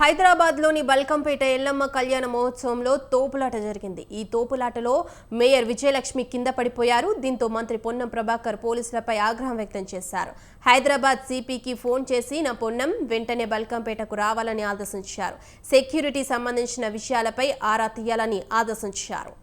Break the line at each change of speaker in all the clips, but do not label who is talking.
హైదరాబాద్లోని బల్కంపేట ఎల్లమ్మ కళ్యాణ మహోత్సవంలో తోపులాట జరిగింది. ఈ తోపులాటలో మేయర్ విజయలక్ష్మి కింద పడిపోయారు. దీంతో మంత్రి పొన్నం ప్రభాకర్ పోలీసులపై ఆగ్రహం వ్యక్తం చేశారు. హైదరాబాద్ సిపికి ఫోన్ చేసి పొన్నం వెంటనే బల్కంపేటకు రావాలని ఆదేశించారు. సెక్యూరిటీ సంబంధించిన విషయాలపై ఆరా తీయాలని ఆదేశించారు.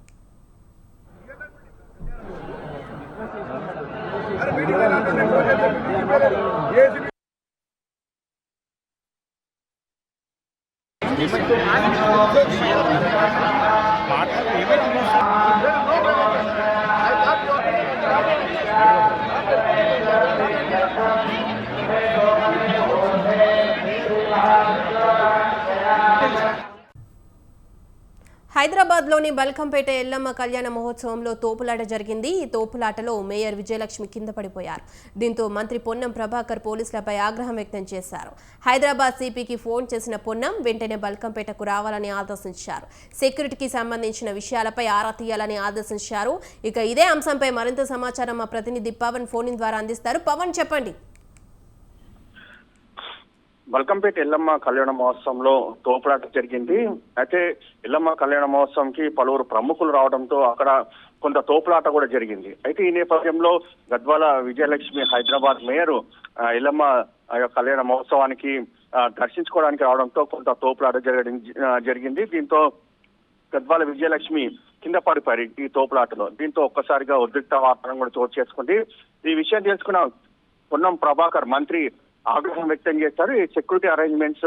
హైదరాబాద్లోని బల్కంపేట ఎల్లమ్మ కళ్యాణ మహోత్సవంలో తోపులాట జరిగింది. ఈ తోపులాటలో మేయర్ విజయలక్ష్మి కింద పడిపోయారు. దీంతో మంత్రి పొన్నం ప్రభాకర్ పోలీసులపై ఆగ్రహం వ్యక్తం చేశారు. హైదరాబాద్ సిపికి ఫోన్ చేసిన పొన్నం వెంటనే బల్కంపేటకు రావాలని ఆదేశించారు. సెక్యూరిటీకి సంబంధించిన విషయాలపై ఆరా తీయాలని ఆదేశించారు. ఇక ఇదే అంశంపై మరింత సమాచారం మా ప్రతినిధి పవన్ ఫోన్ ద్వారా అందిస్తారు. పవన్, చెప్పండి.
బల్కంపేట ఎల్లమ్మ కళ్యాణ మహోత్సవంలో తోపులాట జరిగింది. అయితే ఎల్లమ్మ కళ్యాణ మహోత్సవంకి పలువురు ప్రముఖులు రావడంతో అక్కడ కొంత తోపులాట కూడా జరిగింది. అయితే ఈ నేపథ్యంలో గద్వాల విజయలక్ష్మి హైదరాబాద్ మేయర్ ఎల్లమ్మ కళ్యాణ మహోత్సవానికి దర్శించుకోవడానికి రావడంతో కొంత తోపులాట జరిగింది. దీంతో గద్వాల విజయలక్ష్మి కింద పడిపోయారు ఈ తోపులాటలో. దీంతో ఒక్కసారిగా ఉద్రిక్త వాతావరణం కూడా చోటు చేసుకుంది. ఈ విషయం తెలుసుకున్న పొన్నం ప్రభాకర్ మంత్రి ఆగ్రహం వ్యక్తం చేశారు. ఈ సెక్యూరిటీ అరేంజ్మెంట్స్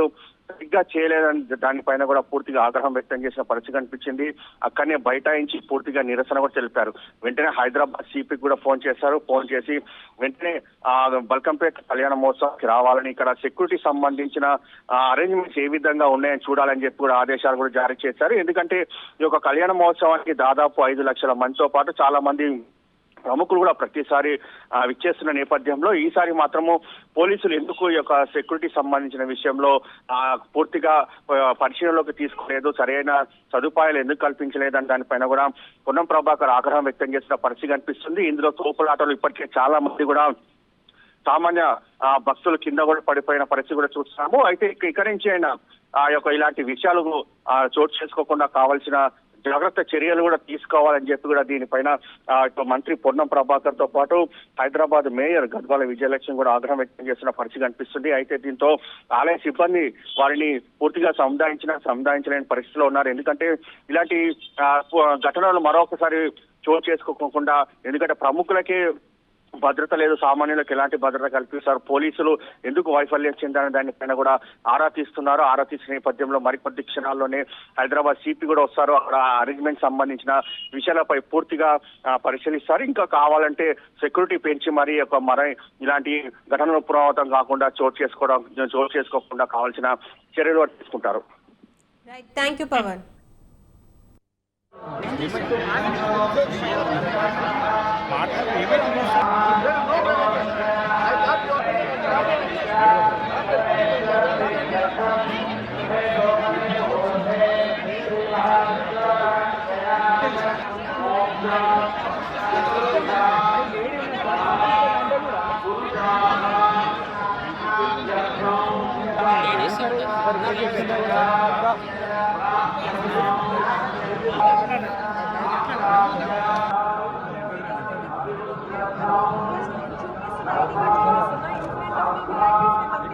సరిగ్గా చేయలేదని దానిపైన కూడా పూర్తిగా ఆగ్రహం వ్యక్తం చేసిన పరిస్థితి కనిపించింది. అక్కడనే బైఠాయించి పూర్తిగా నిరసన కూడా తెలిపారు. వెంటనే హైదరాబాద్ సిపికి కూడా ఫోన్ చేశారు. ఫోన్ చేసి వెంటనే బల్కంపేట కళ్యాణ మహోత్సవానికి రావాలని, ఇక్కడ సెక్యూరిటీ సంబంధించిన అరేంజ్మెంట్స్ ఏ విధంగా ఉన్నాయని చూడాలని చెప్పి కూడా ఆదేశాలు కూడా జారీ చేశారు. ఎందుకంటే ఈ యొక్క కళ్యాణ మహోత్సవానికి దాదాపు 5 లక్షల మందితో పాటు చాలా మంది ప్రముఖులు కూడా ప్రతిసారి విచ్చేస్తున్న నేపథ్యంలో ఈసారి మాత్రము పోలీసులు ఎందుకు ఈ యొక్క సెక్యూరిటీ సంబంధించిన విషయంలో పూర్తిగా పరిశీలనలోకి తీసుకోలేదు, సరైన సదుపాయాలు ఎందుకు కల్పించలేదని దానిపైన కూడా పొన్నం ప్రభాకర్ ఆగ్రహం వ్యక్తం చేసిన పరిస్థితి కనిపిస్తుంది. ఇందులో తోపులాటలు ఇప్పటికే చాలా మంది కూడా సామాన్య భక్తులు కింద కూడా పడిపోయిన పరిస్థితి కూడా చూస్తున్నాము. అయితే ఇక్కడి నుంచి అయినా ఆ యొక్క ఇలాంటి విషయాలు చోటు చేసుకోకుండా కావాల్సిన జాగ్రత్త చర్యలు కూడా తీసుకోవాలని చెప్పి కూడా దీనిపైన మంత్రి పొన్నం ప్రభాకర్ తో పాటు హైదరాబాద్ మేయర్ గద్వాల విజయలక్ష్మి కూడా ఆగ్రహం వ్యక్తం చేసిన పరిస్థితి కనిపిస్తుంది. అయితే దీంతో ఆలయ సిబ్బంది వారిని పూర్తిగా సముదాయించలేని పరిస్థితిలో ఉన్నారు. ఎందుకంటే ఇలాంటి ఘటనలు మరొకసారి చోటు చేసుకోకుండా, ఎందుకంటే ప్రముఖులకే భద్రత లేదు, సామాన్యులకు ఎలాంటి భద్రత కల్పిస్తారు, పోలీసులు ఎందుకు వైఫల్యం చెందని దానిపైన కూడా ఆరా తీస్తున్నారు. ఆరా తీసిన నేపథ్యంలో మరికొద్ది క్షణాల్లోనే హైదరాబాద్ సిపి కూడా వస్తారు. అక్కడ అరేంజ్మెంట్ సంబంధించిన విషయాలపై పూర్తిగా పరిశీలిస్తారు. ఇంకా కావాలంటే సెక్యూరిటీ పెంచి మరి ఇలాంటి ఘటనలు పునరావృతం కాకుండా చోటు చేసుకోకుండా కావాల్సిన చర్యలు తీసుకుంటారు.
Thank you Pawan.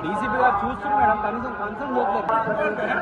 డీసీపీ గారు చూస్తున్నారు మేడం, కనీసం కన్సర్న్
కళ్యాణం